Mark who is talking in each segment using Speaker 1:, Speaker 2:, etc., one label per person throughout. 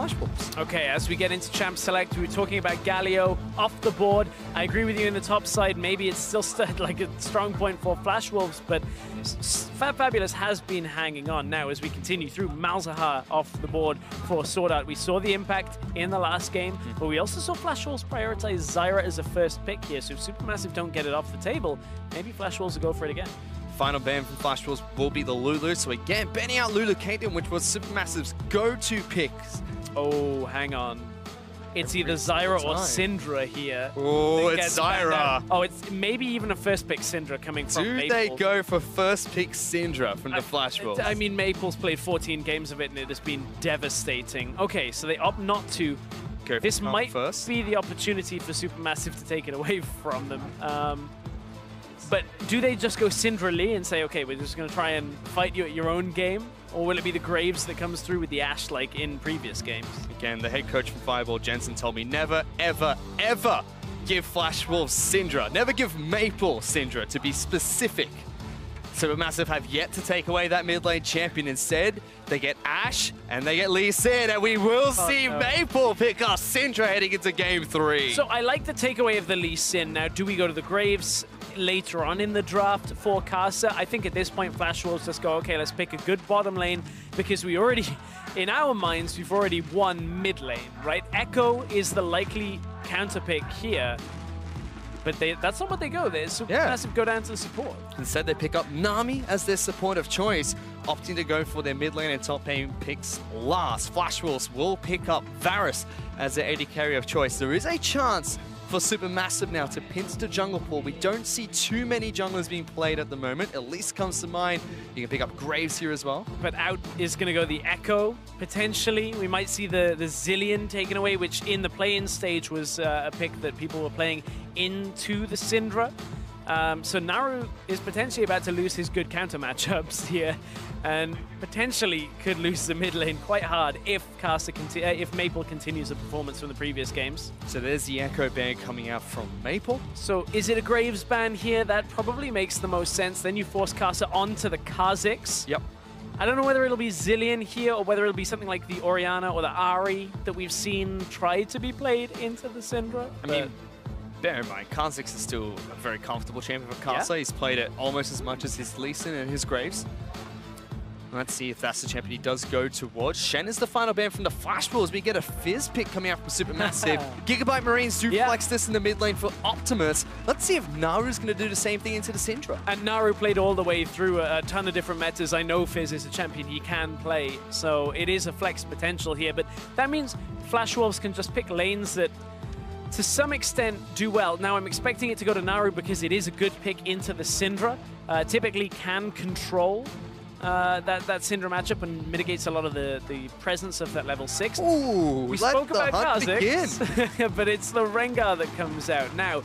Speaker 1: Flash Wolves.
Speaker 2: Okay, as we get into Champ Select, we were talking about Galio off the board. I agree with you in the top side. Maybe it's still like a strong point for Flash Wolves, but fabFabulous has been hanging on. Now, as we continue through, Malzahar off the board for SwordArt. We saw the impact in the last game, but we also saw Flash Wolves prioritize Zyra as a first pick here. So if SuperMassive don't get it off the table, maybe Flash Wolves will go for it again.
Speaker 1: Final ban from Flash Wolves will be the Lulu. So again, banning out Lulu Kingdom, which was SuperMassive's go-to pick.
Speaker 2: Oh, hang on. It's either Zyra or Syndra here.
Speaker 1: Oh, it's Zyra.
Speaker 2: Oh, it's maybe even a first pick Syndra coming from Maple.
Speaker 1: Do they go for first pick Syndra from the Flash Wolves?
Speaker 2: I mean, Maple's played 14 games of it and it has been devastating. Okay, so they opt not to. This might be the opportunity for SuperMassive to take it away from them. But do they just go Syndra Lee and say, okay, we're just going to try and fight you at your own game? Or will it be the Graves that comes through with the AShe like in previous games? Again,
Speaker 1: the head coach from Fireball, Jensen, told me never, ever, ever give Flash Wolves Syndra. Never give Maple Syndra, to be specific. SuperMassive have yet to take away that mid lane champion. Instead, they get AShe and they get Lee Sin, and we will see Maple pick up Syndra heading into game 3.
Speaker 2: So I like the takeaway of the Lee Sin. Now, do we go to the Graves later on in the draft for Karsa? I think at this point, Flash Wolves just go, okay, let's pick a good bottom lane, because we already, in our minds, we've already won mid lane, right? Echo is the likely counter pick here. But that's not what they go. They're SuperMassive go down to the support.
Speaker 1: Instead, they pick up Nami as their support of choice, opting to go for their mid lane and top lane picks last. Flash Wolves will pick up Varus as their AD carry of choice. There is a chance for SuperMassive now to pinch the jungle pool. We don't see too many junglers being played at the moment. At least comes to mind. You can pick up Graves here as well.
Speaker 2: But out is going to go the Echo, potentially. We might see the Zillion taken away, which in the play-in stage was a pick that people were playing into the Syndra. So Naru is potentially about to lose his good counter matchups here, and potentially could lose the mid lane quite hard if if Maple continues the performance from the previous games.
Speaker 1: So there's the Echo ban coming out from Maple.
Speaker 2: So is it a Graves ban here? That probably makes the most sense. Then you force Karsa onto the Kha'Zix.
Speaker 1: Yep.
Speaker 2: I don't know whether it'll be Zillion here or whether it'll be something like the Orianna or the Ahri that we've seen try to be played into the Syndra.
Speaker 1: I mean, bear in mind, Kha'Zix is still a very comfortable champion for Karsa. Yeah. He's played it almost as much as his Lee Sin and his Graves. Let's see if that's the champion he does go towards. Shen is the final ban from the Flash Wolves. We get a Fizz pick coming out from SuperMassive. Gigabyte Marines do flex this in the mid lane for Optimus. Let's see if Naru's going to do the same thing into the Syndra.
Speaker 2: And Naru played all the way through a ton of different metas. I know Fizz is a champion he can play, so it is a flex potential here. But that means Flash Wolves can just pick lanes that to some extent do well. Now I'm expecting it to go to Naru because it is a good pick into the Syndra. Typically can control that Syndra matchup and mitigates a lot of the presence of that level 6.
Speaker 1: Ooh,
Speaker 2: we spoke about Kha'Zix, but it's the Rengar that comes out. Now,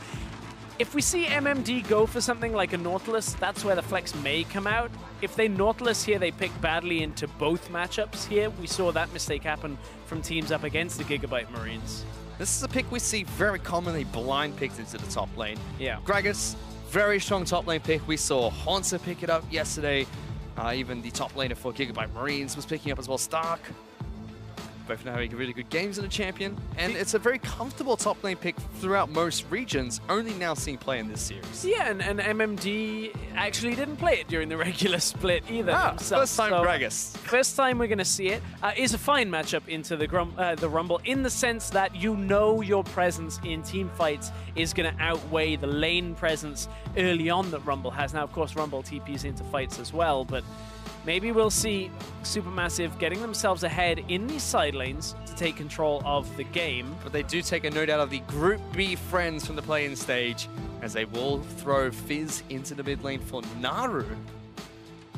Speaker 2: if we see MMD go for something like a Nautilus, that's where the flex may come out. If they Nautilus here, they pick badly into both matchups here. We saw that mistake happen from teams up against the Gigabyte Marines.
Speaker 1: This is a pick we see very commonly blind picked into the top lane.
Speaker 2: Yeah.
Speaker 1: Gragas, very strong top lane pick. We saw Hansa pick it up yesterday. Even the top laner for Gigabyte Marines was picking up as well. Stark. Both now having really good games in a champion. And it's a very comfortable top lane pick throughout most regions, only now seeing play in this series.
Speaker 2: Yeah, and MMD actually didn't play it during the regular split either.
Speaker 1: First time Gragas.
Speaker 2: First time we're going to see it. Is a fine matchup into the Rumble in the sense that you know your presence in team fights is going to outweigh the lane presence early on that Rumble has. Now, of course, Rumble TPs into fights as well, but maybe we'll see SuperMassive getting themselves ahead in these side lanes to take control of the game.
Speaker 1: But they do take a note out of the Group B friends from the play-in stage, as they will throw Fizz into the mid lane for Naru.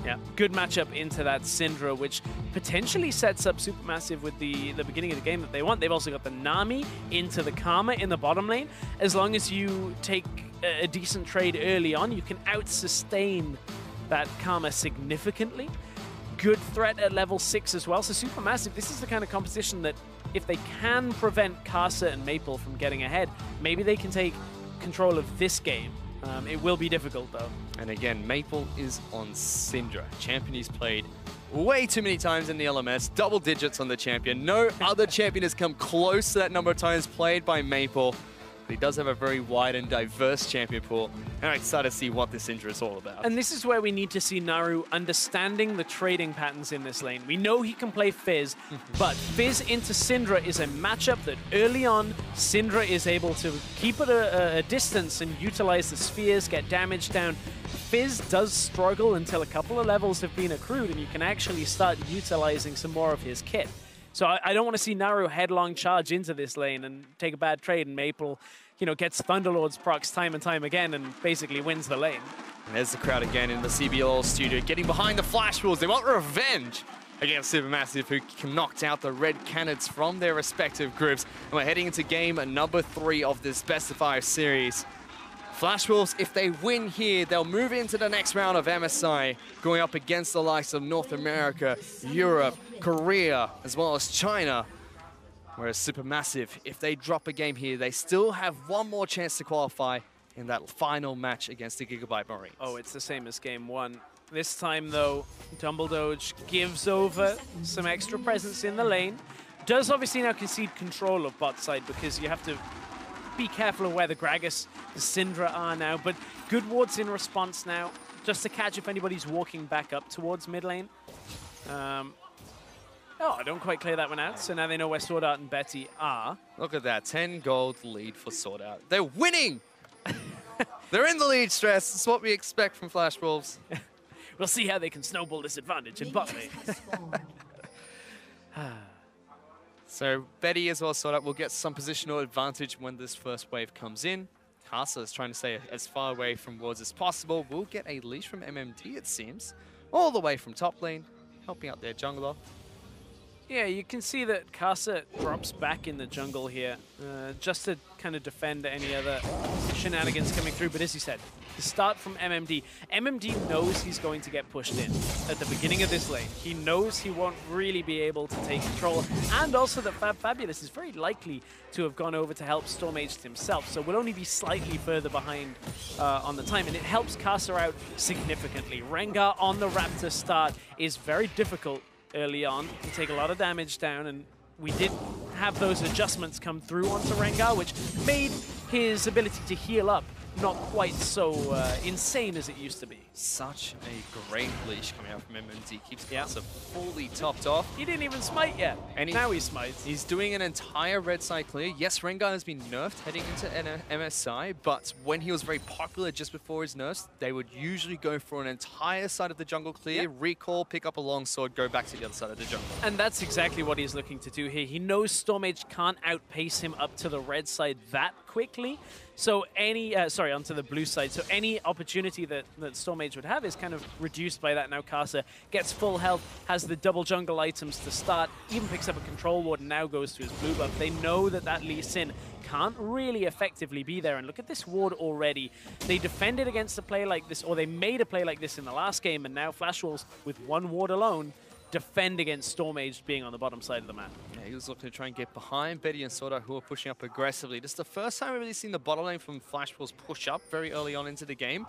Speaker 2: Yeah, good matchup into that Syndra, which potentially sets up SuperMassive with the beginning of the game that they want. They've also got the Nami into the Karma in the bottom lane. As long as you take a decent trade early on, you can out-sustain that Karma significantly. Good threat at level 6 as well. So SuperMassive, this is the kind of composition that if they can prevent Karsa and Maple from getting ahead, maybe they can take control of this game. It will be difficult though.
Speaker 1: And again, Maple is on Syndra. Champion he's played way too many times in the LMS, double digits on the champion. No other champion has come close to that number of times played by Maple. But he does have a very wide and diverse champion pool, and I'm excited to see what this Syndra is all about.
Speaker 2: And this is where we need to see Naru understanding the trading patterns in this lane. We know he can play Fizz, but Fizz into Syndra is a matchup that early on, Syndra is able to keep at a distance and utilize the spheres, get damage down. Fizz does struggle until a couple of levels have been accrued and you can actually start utilizing some more of his kit. So I don't want to see Naru headlong charge into this lane and take a bad trade, and Maple, you know, gets Thunderlord's procs time and time again and basically wins the lane.
Speaker 1: And there's the crowd again in the CBLOL studio, getting behind the Flash Wolves. They want revenge against SuperMassive, who knocked out the Red Canids from their respective groups. And we're heading into game number 3 of this best of 5 series. Flash Wolves, if they win here, they'll move into the next round of MSI, going up against the likes of North America, Europe, Korea, as well as China. Whereas SuperMassive, if they drop a game here, they still have one more chance to qualify in that final match against the Gigabyte Marines.
Speaker 2: Oh, it's the same as game 1. This time, though, DumbleDoge gives over some extra presence in the lane. Does obviously now concede control of bot side because you have to be careful of where the Gragas, the Syndra are now, but good wards in response now, just to catch if anybody's walking back up towards mid lane. Oh, I don't quite clear that one out, so now they know where SwordArt and Betty are.
Speaker 1: Look at that, 10 gold lead for SwordArt. They're winning! They're in the lead, Stress. That's what we expect from Flash Wolves.
Speaker 2: We'll see how they can snowball this advantage in bot lane.
Speaker 1: So Betty as well, SwordArt will get some positional advantage when this first wave comes in. Karsa is trying to stay as far away from wards as possible. We'll get a leash from MMD, it seems, all the way from top lane, helping out their jungler.
Speaker 2: Yeah, you can see that Karsa drops back in the jungle here, just to kind of defend any other shenanigans coming through. But as you said, the start from MMD. MMD knows he's going to get pushed in at the beginning of this lane. He knows he won't really be able to take control. And also that fabFabulous is very likely to have gone over to help Stomaged himself. So we'll only be slightly further behind on the time. And it helps Karsa out significantly. Rengar on the Raptor start is very difficult early on. You take a lot of damage down, and we did have those adjustments come through onto Rengar, which made his ability to heal up not quite so insane as it used to be.
Speaker 1: Such a great leash coming out from MMD. Keeps Karsa fully topped off.
Speaker 2: He didn't even smite yet. And now he smites.
Speaker 1: He's doing an entire red side clear. Yes, Rengar has been nerfed heading into MSI, but when he was very popular just before his nerfs, they would usually go for an entire side of the jungle clear, recall, pick up a longsword, go back to the other side of the jungle.
Speaker 2: And that's exactly what he's looking to do here. He knows Stomaged can't outpace him up to the red side that quickly. So any, onto the blue side. So any opportunity that Stomaged would have is kind of reduced by that. Now Karsa gets full health, has the double jungle items to start, even picks up a control ward and now goes to his blue buff. They know that that Lee Sin can't really effectively be there. And look at this ward already. They defended against a play like this, or they made a play like this in the last game, and now Flash Wolves, with one ward alone, defend against Stomaged being on the bottom side of the map.
Speaker 1: Yeah, he was looking to try and get behind Betty and SwordArt, who are pushing up aggressively. This is the first time we've really seen the bottom lane from Flash Wolves push up very early on into the game.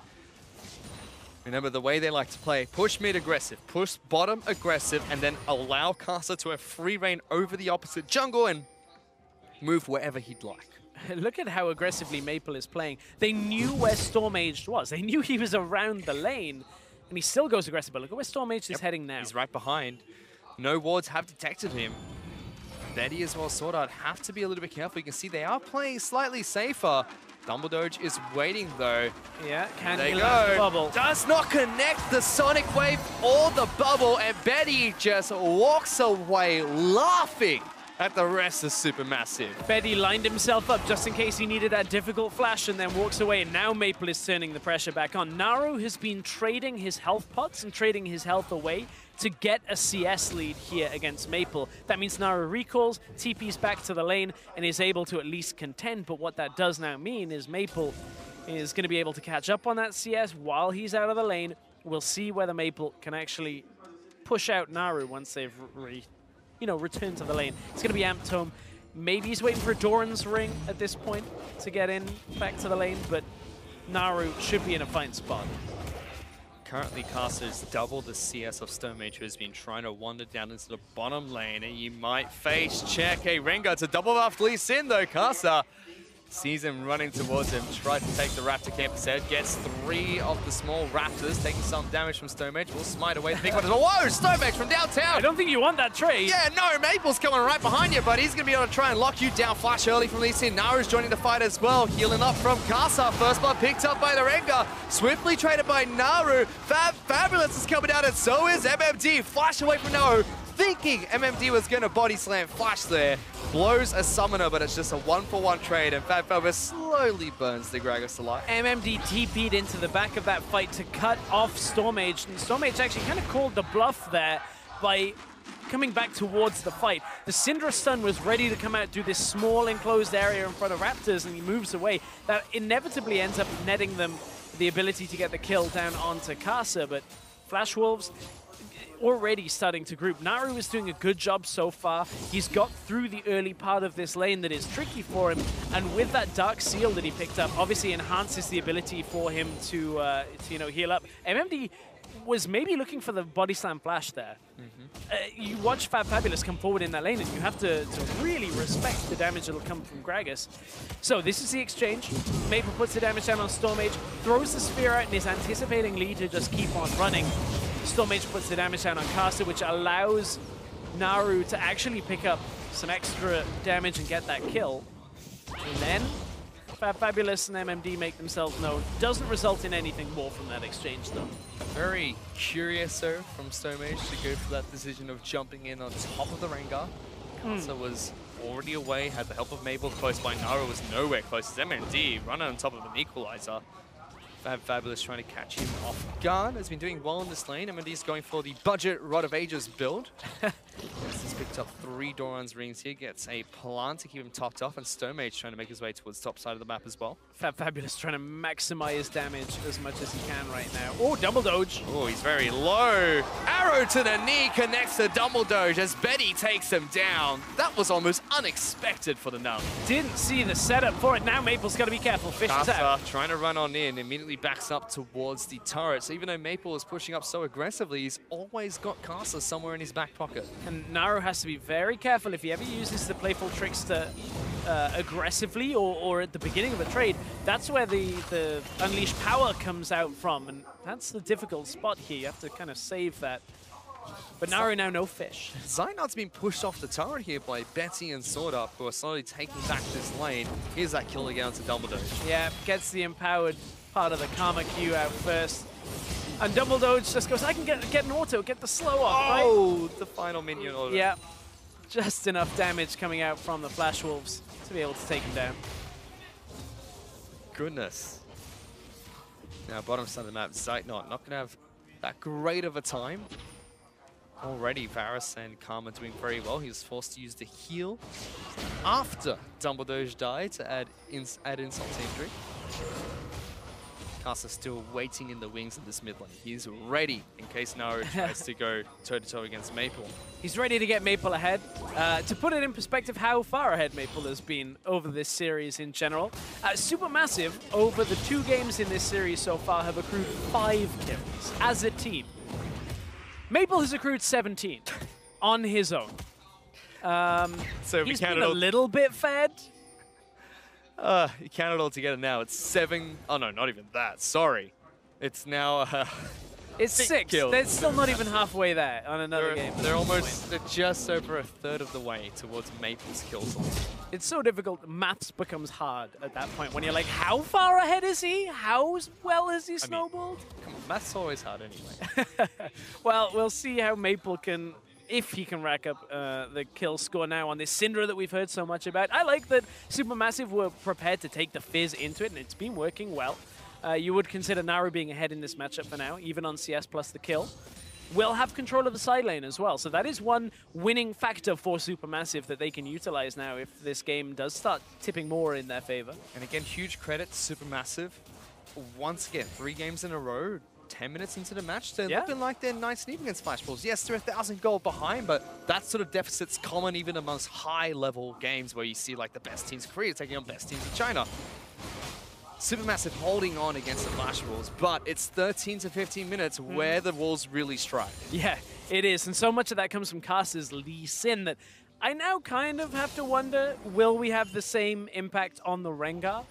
Speaker 1: Remember the way they like to play, push mid aggressive, push bottom aggressive, and then allow Karsa to have free reign over the opposite jungle and move wherever he'd like.
Speaker 2: Look at how aggressively Maple is playing. They knew where Stomaged was. They knew he was around the lane. And he still goes aggressive, but look at where Stomaged is heading now.
Speaker 1: He's right behind. No wards have detected him. Betty as well as SwordArt have to be a little bit careful. You can see they are playing slightly safer. DumbleDoge is waiting though.
Speaker 2: Yeah, can
Speaker 1: he
Speaker 2: he land the bubble?
Speaker 1: Does not connect the Sonic Wave or the bubble, and Betty just walks away laughing at the rest of SuperMassive.
Speaker 2: Betty lined himself up just in case he needed that difficult flash and then walks away. And now Maple is turning the pressure back on. Naru has been trading his health pots and trading his health away to get a CS lead here against Maple. That means Naru recalls, TP's back to the lane, and is able to at least contend. But what that does now mean is Maple is going to be able to catch up on that CS while he's out of the lane. We'll see whether Maple can actually push out Naru once they've return to the lane. It's going to be amped home. Maybe he's waiting for Doran's ring at this point to get in back to the lane, but Naru should be in a fine spot.
Speaker 1: Currently, Karsa is double the CS of Stomaged, who has been trying to wander down into the bottom lane, and you might face check a Rengar to double buff Lee Sin though. Karsa sees him running towards him, tried to take the Raptor campus head, gets 3 of the small Raptors, taking some damage from Stomaged, will smite away the big one as well. Whoa, Stomaged from downtown!
Speaker 2: I don't think you want that trade.
Speaker 1: Yeah, no, Maple's coming right behind you, but he's going to be able to try and lock you down. Flash early from Lee Sin. Naru's joining the fight as well, healing up from Karsa. First blood picked up by the Rengar, swiftly traded by Naru. fabFabulous is coming out, and so is MMD. Flash away from Naru, thinking MMD was going to body slam Flash there. Blows a summoner, but it's just a 1-for-1 trade, and fabFabulous slowly burns the Gragas to life.
Speaker 2: MMD TP'd into the back of that fight to cut off Stomaged, and Stomaged actually kind of called the bluff there by coming back towards the fight. The Syndra stun was ready to come out, do this small enclosed area in front of Raptors, and he moves away. That inevitably ends up netting them the ability to get the kill down onto Karsa, but Flash Wolves already starting to group. Naru is doing a good job so far. He's got through the early part of this lane that is tricky for him, and with that Dark Seal that he picked up, obviously enhances the ability for him to you know, heal up. MMD was maybe looking for the body slam flash there. You watch fabFabulous come forward in that lane, and you have to really respect the damage that'll come from Gragas. So this is the exchange. Maple puts the damage down on Stomaged, throws the spear out, and is anticipating Lee to just keep on running. Stomaged puts the damage down on Karsa, which allows Naru to actually pick up some extra damage and get that kill. And then fabFabulous and MMD make themselves known. Doesn't result in anything more from that exchange, though.
Speaker 1: Very curious, though, from Stomaged to go for that decision of jumping in on top of the Rengar. Karsa was already away, had the help of Maple close by. Naru was nowhere close as MMD running on top of an equalizer. fabFabulous trying to catch him off guard. Has been doing well in this lane. MMD's going for the budget Rod of Ages build. He's picked up 3 Doran's rings here, gets a plant to keep him topped off, and Stomaged trying to make his way towards the top side of the map as well.
Speaker 2: fabFabulous trying to maximize damage as much as he can right now. Oh, DumbleDoge.
Speaker 1: Oh, he's very low. Arrow to the knee connects to DumbleDoge as Betty takes him down. That was almost unexpected for the Nami.
Speaker 2: Didn't see the setup for it. Now Maple's got to be careful. Fish is out.
Speaker 1: Trying to run on in, immediately backs up towards the turret. So even though Maple is pushing up so aggressively, he's always got Karsa somewhere in his back pocket.
Speaker 2: And Naru has to be very careful if he ever uses the playful trickster aggressively or at the beginning of a trade. That's where the unleashed power comes out from, and that's the difficult spot here. You have to kind of save that. But Naru now no fish.
Speaker 1: Zeitnot's been pushed off the turret here by Betty and SwordArt, who are slowly taking back this lane. Here's that kill again to DumbleDoge.
Speaker 2: Yeah, gets the empowered part of the Karma Q out first. And DumbleDoge just goes, I can get an auto, get the slow off, right?
Speaker 1: Oh, the final minion auto.
Speaker 2: Yeah, just enough damage coming out from the Flash Wolves to be able to take him down.
Speaker 1: Goodness. Now, bottom side of the map, Zeitnot not going to have that great of a time. Already, Varus and Karma doing very well. He was forced to use the heal after DumbleDoge died to add insult to injury. Karsa still waiting in the wings of this mid lane. He's ready in case Naru tries to go toe-to-toe against Maple.
Speaker 2: He's ready to get Maple ahead. To put it in perspective how far ahead Maple has been over this series in general, SuperMassive, over the 2 games in this series so far, have accrued 5 kills as a team. Maple has accrued 17 on his own.
Speaker 1: So
Speaker 2: he's been a little bit fed.
Speaker 1: You count it all together now. It's 7. Oh no, not even that. Sorry. It's now.
Speaker 2: It's 6.
Speaker 1: Kills.
Speaker 2: They're still not even halfway there on another game.
Speaker 1: They're just over a third of the way towards Maple's kills.
Speaker 2: It's so difficult. Maths becomes hard at that point when you're like, how far ahead is he? How well has he snowballed?
Speaker 1: Come on, math's always hard anyway.
Speaker 2: Well, we'll see how Maple can, if he can rack up the kill score now on this Syndra that we've heard so much about. I like that SuperMassive were prepared to take the Fizz into it, and it's been working well. You would consider Naru being ahead in this matchup for now, even on CS plus the kill. Will have control of the side lane as well, so that is one winning factor for SuperMassive that they can utilize now if this game does start tipping more in their favor.
Speaker 1: And again, huge credit to SuperMassive. Once again, 3 games in a row, 10 minutes into the match, they're looking like they're nice and even against Flash Balls. Yes, they're 1,000 gold behind, but that sort of deficit's common even amongst high-level games where you see like the best teams in Korea taking on best teams in China. SuperMassive holding on against the Flash Wolves, but it's 13 to 15 minutes where the Wolves really strike.
Speaker 2: Yeah, it is. And so much of that comes from Karsa's Lee Sin that I now kind of have to wonder, will we have the same impact on the Rengar?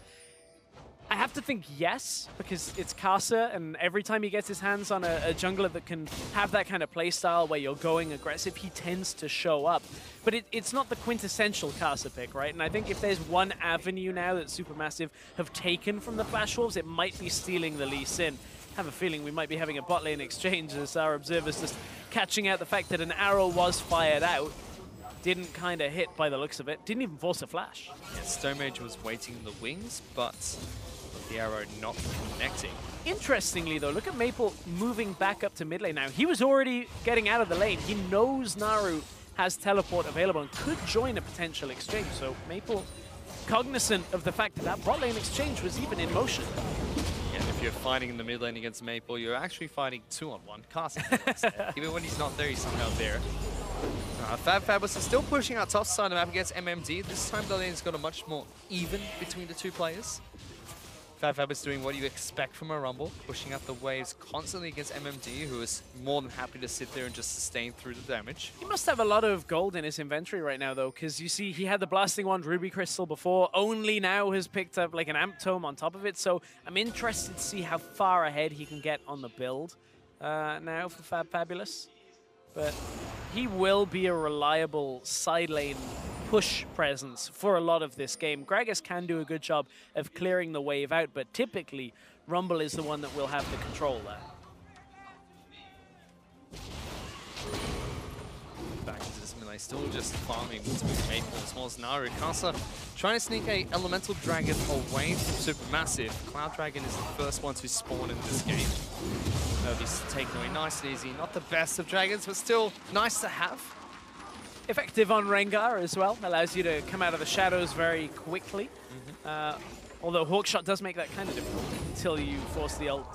Speaker 2: I have to think yes, because it's Karsa, and every time he gets his hands on a jungler that can have that kind of playstyle where you're going aggressive, he tends to show up. But it's not the quintessential Karsa pick, right? And I think if there's one avenue now that SuperMassive have taken from the Flash Wolves, it might be stealing the Lee Sin. I have a feeling we might be having a bot lane exchange as our observers just catching out the fact that an arrow was fired out. Didn't kind of hit by the looks of it. Didn't even force a flash.
Speaker 1: Yeah, Stomaged was waiting in the wings, but the arrow not connecting.
Speaker 2: Interestingly though, look at Maple moving back up to mid lane now. He was already getting out of the lane. He knows Naru has teleport available and could join a potential exchange. So Maple cognizant of the fact that that bot lane exchange was even in motion.
Speaker 1: Yeah, if you're fighting in the mid lane against Maple, you're actually fighting 2-on-1. Karsa, even when he's not there, he's somehow there. fabFabulous is still pushing out top side of the map against MMD. This time the lane's got a much more even between the two players. fabFabulous doing what you expect from a Rumble, pushing out the waves constantly against MMD, who is more than happy to sit there and just sustain through the damage.
Speaker 2: He must have a lot of gold in his inventory right now, though, because you see he had the Blasting Wand Ruby Crystal before, only now has picked up like an Amp Tome on top of it, so I'm interested to see how far ahead he can get on the build now for fabFabulous. But he will be a reliable side lane push presence for a lot of this game. Gragas can do a good job of clearing the wave out, but typically Rumble is the one that will have the control there.
Speaker 1: Back into this melee, still just farming with Maple as well as Naru. Karsa trying to sneak a Elemental Dragon away from SuperMassive. Cloud Dragon is the first one to spawn in this game. He's taken away nice and easy. Not the best of dragons, but still nice to have.
Speaker 2: Effective on Rengar as well. Allows you to come out of the shadows very quickly. Although Hawkshot does make that kind of difficult until you force the ult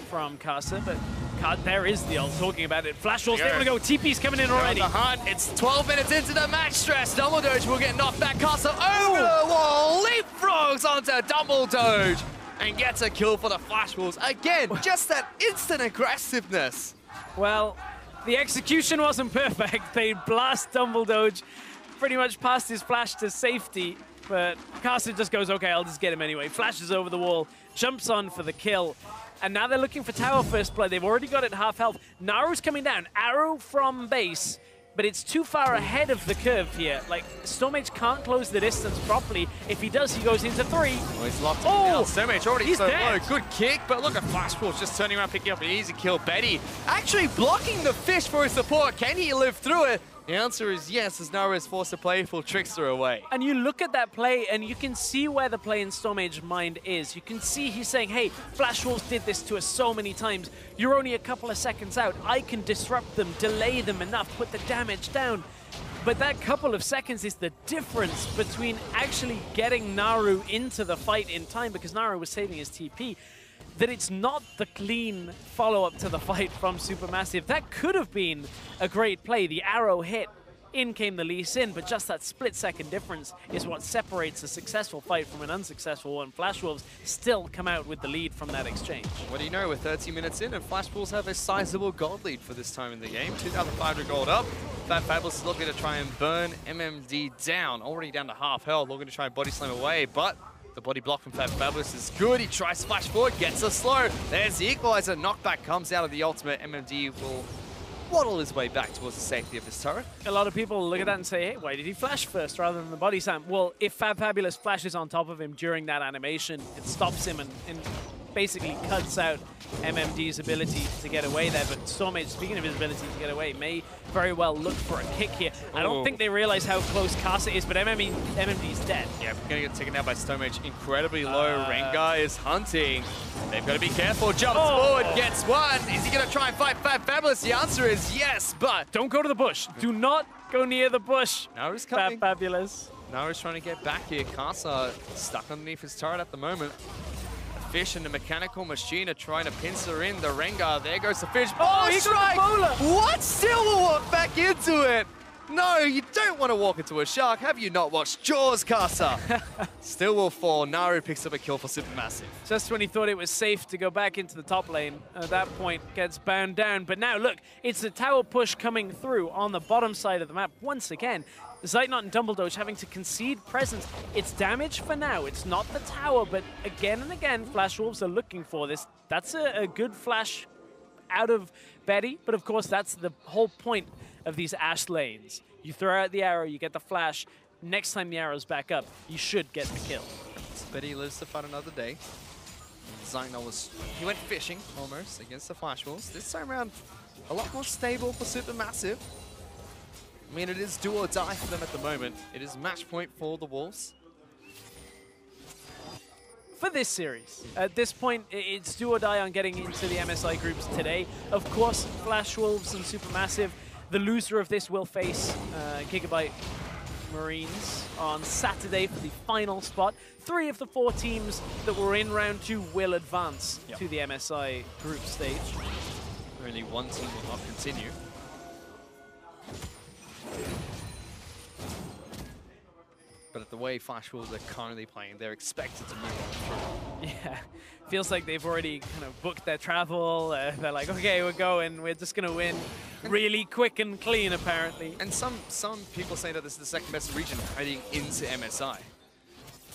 Speaker 2: from Karsa. But there is the ult, talking about it. Flash Wolves able to go. TP's coming in already.
Speaker 1: The hunt. It's 12 minutes into the match stress. DumbleDoge will get knocked back. Karsa over the wall. Leapfrogs onto DumbleDoge. And gets a kill for the Flash Wolves. Again, just that instant aggressiveness.
Speaker 2: Well, the execution wasn't perfect. They blast DumbleDoge pretty much past his flash to safety. But Karsa just goes, okay, I'll just get him anyway. Flashes over the wall, jumps on for the kill. And now they're looking for tower first blood. They've already got it half health. Naru's coming down. Arrow from base. But it's too far ahead of the curve here. Like, Stomaged can't close the distance properly. If he does, he goes into 3.
Speaker 1: Well, he's locked him down. Stomaged already so low. Good kick, but look at Flash Wolves just turning around, picking up an easy kill. Betty actually blocking the fish for his support. Can he live through it? The answer is yes, as Naru is forced to play full Trickster away.
Speaker 2: And you look at that play, and you can see where the play in Stomage's mind is. You can see he's saying, hey, Flash Wolves did this to us so many times. You're only a couple of seconds out. I can disrupt them, delay them enough, put the damage down. But that couple of seconds is the difference between actually getting Naru into the fight in time, because Naru was saving his TP, that it's not the clean follow-up to the fight from SuperMassive. That could have been a great play. The arrow hit, in came the Lee Sin, but just that split-second difference is what separates a successful fight from an unsuccessful one. Flash Wolves still come out with the lead from that exchange.
Speaker 1: What do you know, we're 30 minutes in, and Flash Wolves have a sizable gold lead for this time in the game. 2,500 gold up. fabFabulous is looking to try and burn MMD down. Already down to half health, looking to try and body slam away, but the body block from fabFabulous is good. He tries to flash forward, gets a slow. There's the equalizer. Knockback comes out of the ultimate. MMD will waddle his way back towards the safety of his turret.
Speaker 2: A lot of people look at that and say, hey, why did he flash first rather than the body slam? Well, if fabFabulous flashes on top of him during that animation, it stops him and basically cuts out MMD's ability to get away there. But Stomaged, speaking of his ability to get away, may very well look for a kick here. I don't think they realize how close Karsa is, but MMD's dead.
Speaker 1: Yeah, we're going to get taken out by Stomaged. Incredibly low. Rengar is hunting. They've got to be careful. Jumps forward, gets one. Is he going to try and fight fabFabulous? The answer is yes, but
Speaker 2: don't go to the bush. Do not go near the bush.
Speaker 1: Naru's coming.
Speaker 2: fabFabulous.
Speaker 1: Naru's trying to get back here. Karsa stuck underneath his turret at the moment. Fish and the mechanical machine are trying to pincer in the Rengar. There goes the fish.
Speaker 2: Oh, he got the bowler.
Speaker 1: What? Still will walk back into it. No, you don't want to walk into a shark. Have you not watched Jaws, Karsa? Still will fall. Naru picks up a kill for SuperMassive.
Speaker 2: Just when he thought it was safe to go back into the top lane, at that point gets bound down. But now look, it's the tower push coming through on the bottom side of the map once again. Zeitnot and DumbleDoge having to concede presence. It's damage for now. It's not the tower, but again and again, Flash Wolves are looking for this. That's a good flash out of Betty, but of course that's the whole point of these Ashe lanes. You throw out the arrow, you get the flash. Next time the arrow's back up, you should get the kill.
Speaker 1: Betty lives to fight another day. Zeitnot he went fishing almost against the Flash Wolves. This time around, a lot more stable for SuperMassive. I mean, it is do or die for them at the moment. It is match point for the Wolves.
Speaker 2: For this series, at this point, it's do or die on getting into the MSI groups today. Of course, Flash Wolves and SuperMassive. The loser of this will face Gigabyte Marines on Saturday for the final spot. 3 of the 4 teams that were in round 2 will advance to the MSI group stage.
Speaker 1: Only one team will not continue. But the way Flash Wolves are currently playing, they're expected to move on through.
Speaker 2: Yeah, feels like they've already kind of booked their travel. They're like, okay, we're going. We're just going to win really quick and clean, apparently.
Speaker 1: And some people say that this is the second best region heading into MSI.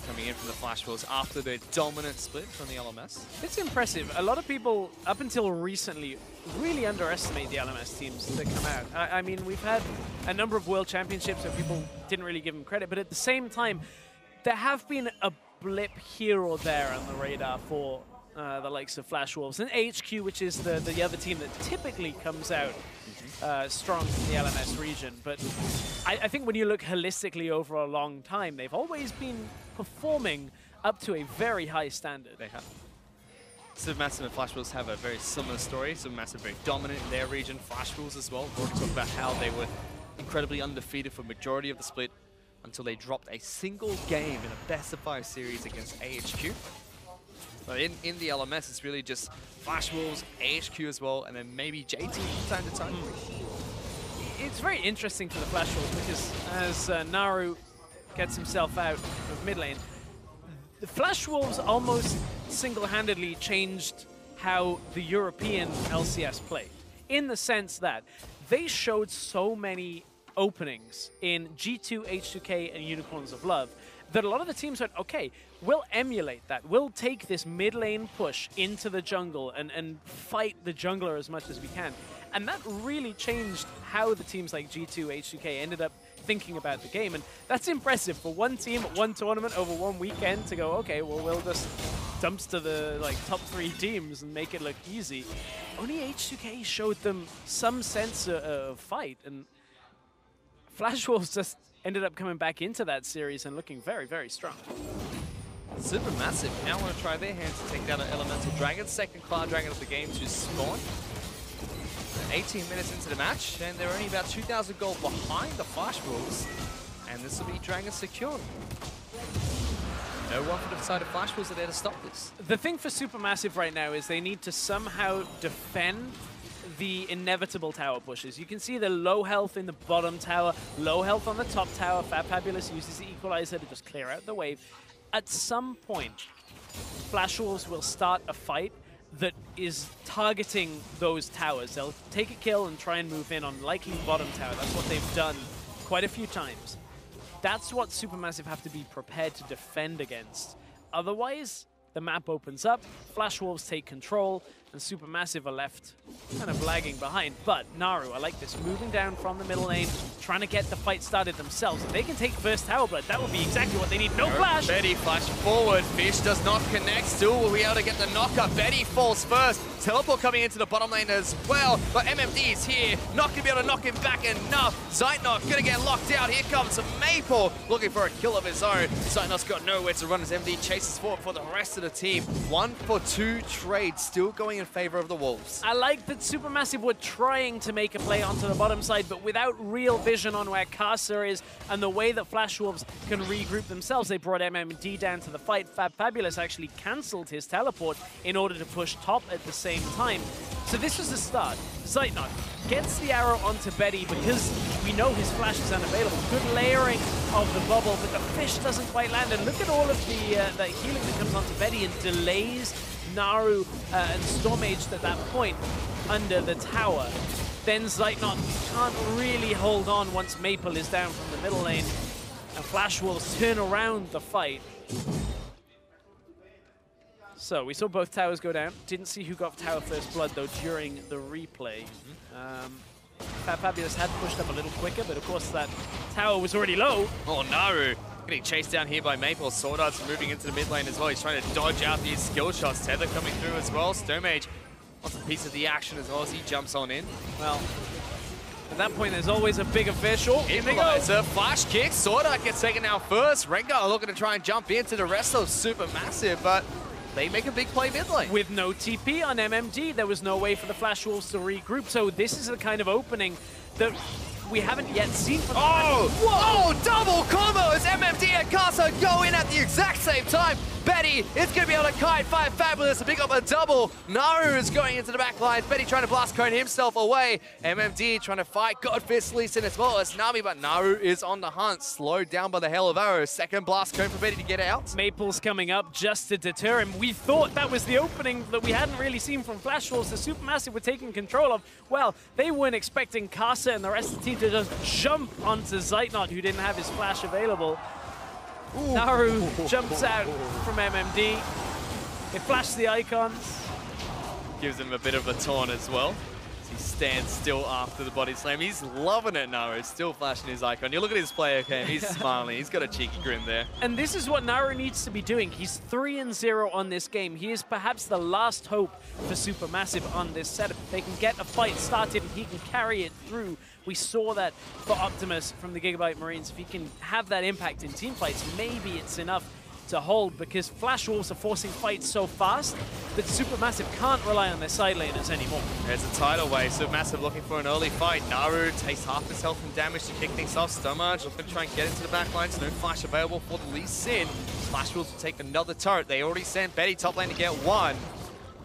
Speaker 1: Coming in from the Flash Wolves after their dominant split from the LMS.
Speaker 2: It's impressive. A lot of people, up until recently, really underestimate the LMS teams that come out. I mean, we've had a number of World Championships where people didn't really give them credit, but at the same time, there have been a blip here or there on the radar for the likes of Flash Wolves. And HQ, which is the other team that typically comes out strong from the LMS region. But I think when you look holistically over a long time, they've always been performing up to a very high standard.
Speaker 1: They have. SuperMassive and Flash Wolves have a very similar story. SuperMassive very dominant in their region. Flash Wolves as well. We've already talked about how they were incredibly undefeated for majority of the split until they dropped a single game in a best-of-5 series against AHQ. But in the LMS, it's really just Flash Wolves, AHQ as well, and then maybe JT from time to time.
Speaker 2: It's very interesting for the Flash Wolves because as Naru gets himself out of mid lane, the Flash Wolves almost single-handedly changed how the European LCS played, in the sense that they showed so many openings in G2, H2K, and Unicorns of Love that a lot of the teams went, okay, we'll emulate that. We'll take this mid lane push into the jungle and fight the jungler as much as we can. And that really changed how the teams like G2, H2K ended up thinking about the game. And that's impressive for one team at one tournament over one weekend to go, okay, well, we'll just dumpster the top 3 teams and make it look easy. Only H2K showed them some sense of fight. And Flash Wolves just ended up coming back into that series and looking very, very strong.
Speaker 1: SuperMassive now want to try their hands to take down an Elemental Dragon, second Cloud Dragon of the game to spawn. 18 minutes into the match, and they're only about 2,000 gold behind the Flash Wolves, and this will be Dragon secured. No one from the side of Flash Wolves are there to stop this.
Speaker 2: The thing for SuperMassive right now is they need to somehow defend the inevitable tower pushes. You can see the low health in the bottom tower, low health on the top tower. fabFabulous uses the equalizer to just clear out the wave. At some point, Flash Wolves will start a fight that is targeting those towers. They'll take a kill and try and move in on likely bottom tower. That's what they've done quite a few times. That's what SuperMassive have to be prepared to defend against. Otherwise, the map opens up, Flash Wolves take control, and SuperMassive are left kind of lagging behind. But Naru, I like this, moving down from the middle lane, trying to get the fight started themselves. If they can take first tower blood, that would be exactly what they need. No flash!
Speaker 1: Betty flash forward, Fish does not connect, still will be able to get the knocker. Betty falls first, teleport coming into the bottom lane as well, but MMD is here, not going to be able to knock him back enough. Zeitnot going to get locked out, here comes Maple, looking for a kill of his own. Zeitnot's got nowhere to run as MD chases forward for the rest of the team. 1-for-2 trade, still going in favor of the Wolves.
Speaker 2: I like that SuperMassive were trying to make a play onto the bottom side, but without real vision on where Karsa is and the way that Flash Wolves can regroup themselves. They brought MMD down to the fight. fabFabulous actually cancelled his teleport in order to push top at the same time. So this was the start. Zeitnot gets the arrow onto Betty because We know his flash is unavailable. Good layering of the bubble, but the fish doesn't quite land. And look at all of the healing that comes onto Betty and delays Naru and Stomaged at that point under the tower. Then Zeitnot can't really hold on once Maple is down from the middle lane. And Flash Wolves turn around the fight. So we saw both towers go down. Didn't see who got tower first blood though during the replay. fabFabulous had pushed up a little quicker, but of course that tower was already low.
Speaker 1: Oh, Naru getting chased down here by Maple. SwordArt's moving into the mid lane as well. He's trying to dodge out these skill shots. Tether coming through as well. Stomaged wants a piece of the action as well as he jumps on in.
Speaker 2: Well, at that point, there's always a bigger fish. Oh, here they go.
Speaker 1: Flash kick. SwordArt gets taken out first. Rengar looking to try and jump into the rest of SuperMassive, but they make a big play mid lane.
Speaker 2: With no TP on MMD, there was no way for the Flash Wolves to regroup. So this is the kind of opening that we haven't yet seen from the
Speaker 1: Whoa! Double combo as MMD and Karsa go in at the exact same time. Betty is going to be able to kite fabFabulous and pick up a double. Naru is going into the back line. Betty trying to blast cone himself away. MMD trying to fight Godfist Lee Sin as well as Nami, but Naru is on the hunt. Slowed down by the hell of arrows. Second blast cone for Betty to get out.
Speaker 2: Maple's coming up just to deter him. We thought that was the opening that we hadn't really seen from Flash Wolves. The SuperMassive were taking control of. Well, they weren't expecting Karsa and the rest of the team to just jump onto Zeitnot, who didn't have his flash available. Ooh. Naru jumps out from MMD. They flash the icons.
Speaker 1: Gives him a bit of a taunt as well. He stands still after the body slam. He's loving it, Naru. Still flashing his icon. You look at his player cam. He's smiling. He's got a cheeky grin there.
Speaker 2: And this is what Naru needs to be doing. He's 3-0 on this game. He is perhaps the last hope for SuperMassive on this setup. If they can get a fight started and he can carry it through. We saw that for Optimus from the Gigabyte Marines. If he can have that impact in team fights, maybe it's enough to hold, because Flash Wolves are forcing fights so fast that SuperMassive can't rely on their side laners anymore.
Speaker 1: There's a tidal wave. SuperMassive looking for an early fight. Naru takes half his health and damage to kick things off. Stomaged looking to try and get into the back lines. No flash available for the Lee Sin. Flash Wolves will take another turret. They already sent Betty top lane to get one.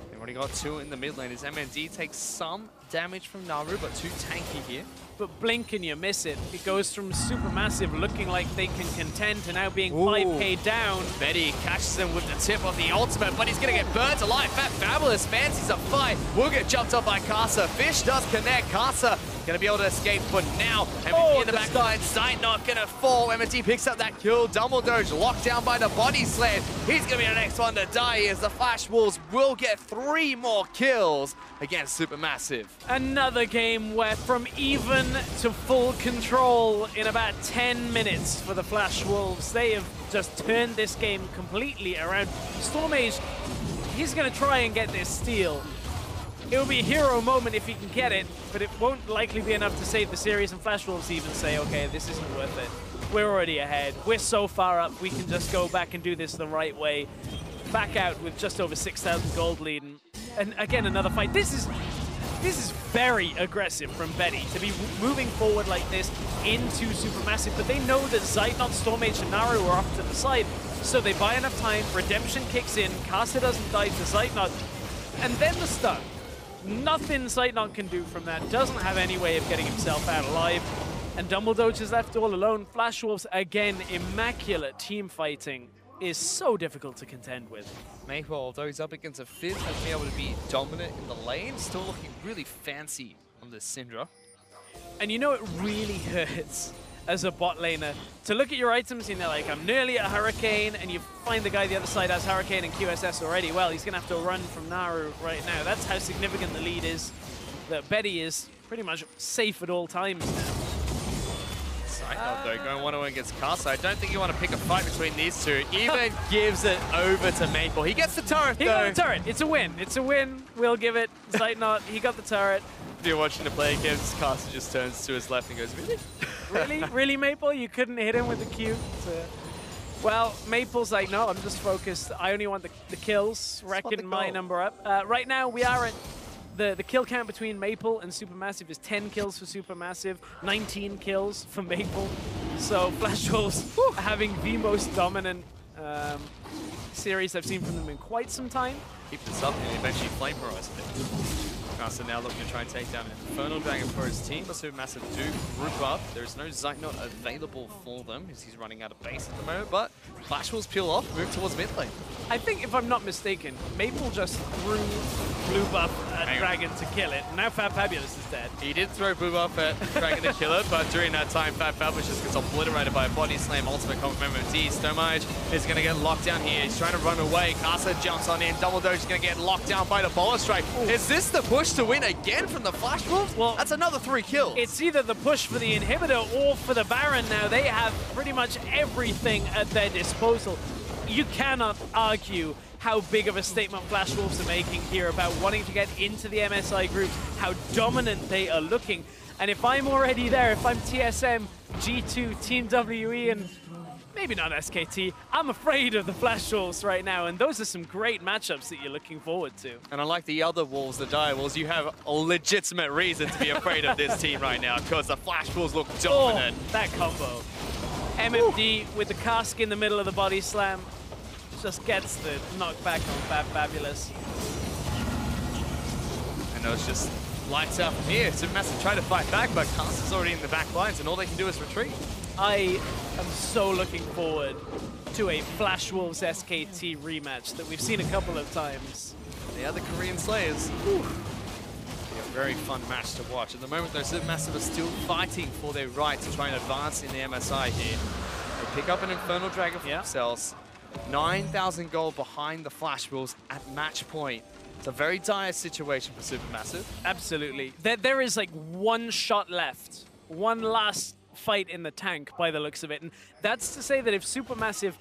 Speaker 1: They've already got two in the mid lane as MND takes some damage from Naru, but too tanky here.
Speaker 2: But blink and you miss it. It goes from SuperMassive looking like they can contend to now being 5k down.
Speaker 1: Betty catches him with the tip of the ultimate, but he's going to get burnt alive. fabFabulous fancies a fight. Will get jumped up by Karsa. Fish does connect. Karsa going to be able to escape for now. MT in the back line. Zeitnot going to fall. MT picks up that kill. DumbleDoge locked down by the body slam. He's going to be the next one to die as the Flash Wolves will get 3 more kills against SuperMassive.
Speaker 2: Another game where from even to full control in about 10 minutes for the Flash Wolves. They have just turned this game completely around. Stomaged, he's going to try and get this steal. It will be a hero moment if he can get it, but it won't likely be enough to save the series, and Flash Wolves even say, okay, this isn't worth it. We're already ahead. We're so far up, we can just go back and do this the right way. Back out with just over 6,000 gold lead. And again, another fight. This is very aggressive from Betty to be moving forward like this into SuperMassive, but they know that Zeitnot, Stomaged, and Naru are off to the side, so they buy enough time. Redemption kicks in. Karsa doesn't die to Zeitnot, and then the stun. Nothing Zeitnot can do from that. Doesn't have any way of getting himself out alive, and DumbleDoge is left all alone. Flash Wolves, again, immaculate team fighting is so difficult to contend with.
Speaker 1: Maple, although he's up against a Fizz, has been able to be dominant in the lane. Still looking really fancy on this Syndra.
Speaker 2: And you know it really hurts as a bot laner to look at your items and you're like, I'm nearly at Hurricane, and you find the guy the other side has Hurricane and QSS already. Well, he's going to have to run from Naru right now. That's how significant the lead is. That Betty is pretty much safe at all times now.
Speaker 1: Zeitnot, though, going one-on-one against Karsa. I don't think you want to pick a fight between these two. Even gives it over to Maple. He gets the turret, though.
Speaker 2: He got the turret. It's a win. It's a win. We'll give it. Zeitnot, he got the turret.
Speaker 1: If you're watching the play games, Karsa just turns to his left and goes, really?
Speaker 2: Really? Really, Maple? You couldn't hit him with the Q? Well, Maple's like, no, I'm just focused. I only want the kills. Reckon my number up. Right now, we are at the kill count between Maple and SuperMassive is 10 kills for SuperMassive, 19 kills for Maple. So Flash Wolves having the most dominant series I've seen from them in quite some time.
Speaker 1: Keep this up and eventually flame horizon it. Karsa now looking to try and take down an Infernal Dragon for his team, but SuperMassive do group up. There's no Zeitnot available for them as he's running out of base at the moment, but Flash Wolves peel off, move towards mid lane.
Speaker 2: I think, if I'm not mistaken, Maple just threw blue buff at Dragon to kill it. Now fabFabulous is dead.
Speaker 1: He did throw blue buff at Dragon to kill it, but during that time, fabFabulous just gets obliterated by a body slam ultimate combo from MMD. Stomaged is going to get locked down here. He's trying to run away. Karsa jumps on in. DumbleDoge is going to get locked down by the Bola Strike. Ooh. Is this the push to win again from the Flash Wolves? Well, that's another 3 kills.
Speaker 2: It's either the push for the inhibitor or for the Baron now. They have pretty much everything at their disposal. You cannot argue how big of a statement Flash Wolves are making here about wanting to get into the MSI groups, how dominant they are looking. And if I'm already there, if I'm TSM, G2, Team WE, and maybe not SKT, I'm afraid of the Flash Wolves right now, and those are some great matchups that you're looking forward to.
Speaker 1: And unlike the other Wolves, the Dire Wolves, you have a legitimate reason to be afraid of this team right now, because the Flash Wolves look dominant.
Speaker 2: Oh, that combo. MMD with the cask in the middle of the body slam just gets the knockback on fabFabulous.
Speaker 1: And it's just lights out from here. SuperMassive try to fight back, but Karsa's already in the back lines, and all they can do is retreat.
Speaker 2: I am so looking forward to a Flash Wolves SKT rematch that we've seen a couple of times.
Speaker 1: Yeah, the Korean Slayers. Whew. Be a very fun match to watch. At the moment, though, SuperMassive are still fighting for their right to try and advance in the MSI here. They pick up an Infernal Dragon for themselves. 9,000 gold behind the Flash Wolves at match point. It's a very dire situation for SuperMassive.
Speaker 2: Absolutely. There is like one shot left. One last fight in the tank by the looks of it. And that's to say that if SuperMassive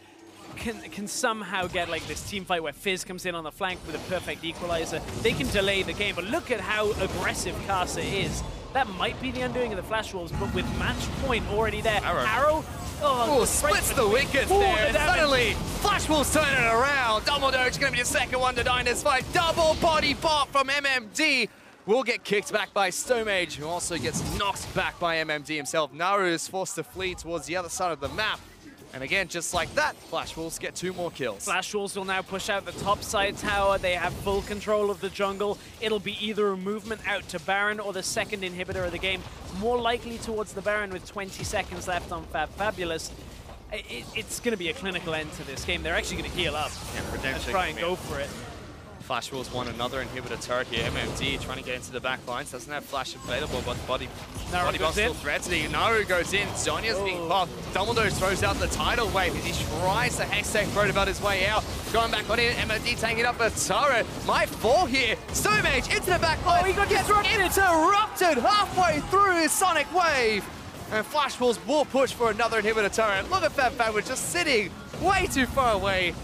Speaker 2: can somehow get like this team fight where Fizz comes in on the flank with a perfect equalizer, they can delay the game. But look at how aggressive Karsa is. That might be the undoing of the Flash Wolves, but with match point already there. Arrow.
Speaker 1: Oh, splits the wickets there, and suddenly Flash Wolves turn it around. DumbleDoge is going to be the second one to die in this fight. Double body bot from MMD. Will get kicked back by Stomaged, who also gets knocked back by MMD himself. Naru is forced to flee towards the other side of the map. And again, just like that, Flash Wolves get 2 more kills.
Speaker 2: Flash Wolves will now push out the top side tower. They have full control of the jungle. It'll be either a movement out to Baron or the second inhibitor of the game. More likely towards the Baron with 20 seconds left on fabFabulous. It's going to be a clinical end to this game. They're actually going to heal up and try and go for it.
Speaker 1: Flash Wolves won another inhibitor turret here. MMD trying to get into the back lines. Doesn't have Flash available, but body bomb still threatening. Naru goes in. Zonya's being popped. DumbleDoge throws out the tidal wave as he tries to Hextech Protobelt his way out. Going back on in. MMD taking up a turret. Might fall here. Stomaged into the back line.
Speaker 2: Oh, he got
Speaker 1: interrupted halfway through his Sonic Wave. And Flash Wolves will push for another inhibitor turret. Look at fabFabulous just sitting way too far away,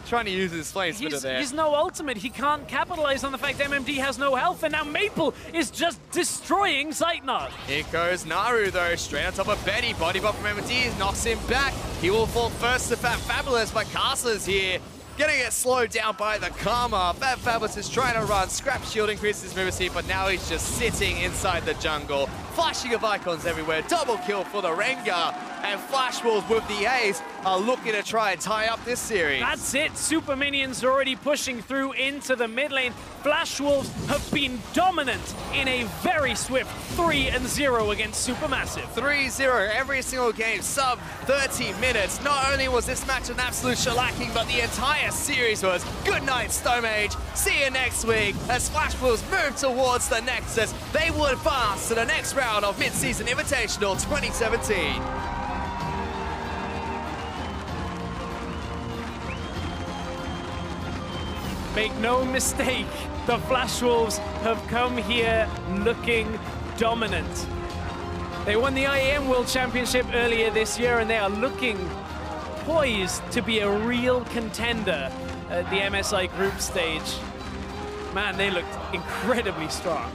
Speaker 1: trying to use his flame spitter there.
Speaker 2: He's no ultimate. He can't capitalize on the fact MMD has no health, and now Maple is just destroying Zeitnot.
Speaker 1: Here goes Naru, though, straight on top of Betty. Body bot from MMD knocks him back. He will fall first to fabFabulous, but Karsa's here. Gonna get slowed down by the Karma. fabFabulous is trying to run. Scrap shield increases his movement speed, but now he's just sitting inside the jungle. Flashing of icons everywhere. Double kill for the Rengar. And Flash Wolves with the A's are looking to try and tie up this series.
Speaker 2: That's it. Super Minions are already pushing through into the mid lane. Flash Wolves have been dominant in a very swift 3-0 against SuperMassive.
Speaker 1: 3-0 every single game, sub 30 minutes. Not only was this match an absolute shellacking, but the entire series was. Good night, Stomaged. See you next week as Flash Wolves move towards the Nexus. They will advance to the next round of Mid-Season Invitational 2017.
Speaker 2: Make no mistake, the Flash Wolves have come here looking dominant. They won the IEM World Championship earlier this year, and they are looking poised to be a real contender at the MSI group stage. Man, they looked incredibly strong.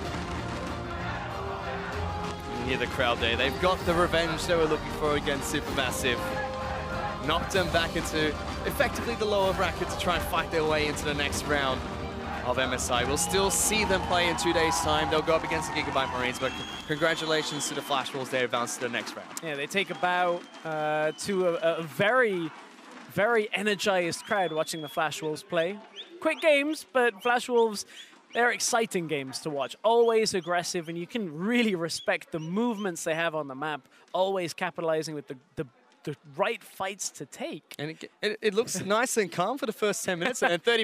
Speaker 1: You hear the crowd there. They've got the revenge they were looking for against SuperMassive. Knocked them back into effectively the lower bracket to try and fight their way into the next round of MSI. We'll still see them play in 2 days' time. They'll go up against the Gigabyte Marines, but congratulations to the Flash Wolves. They advance to the next round.
Speaker 2: Yeah, they take a bow to a very, very energized crowd watching the Flash Wolves play. Quick games, but Flash Wolves they're exciting games to watch. Always aggressive, and you can really respect the movements they have on the map. Always capitalizing with the right fights to take.
Speaker 1: And it looks nice and calm for the first 10 minutes, and 30 minutes.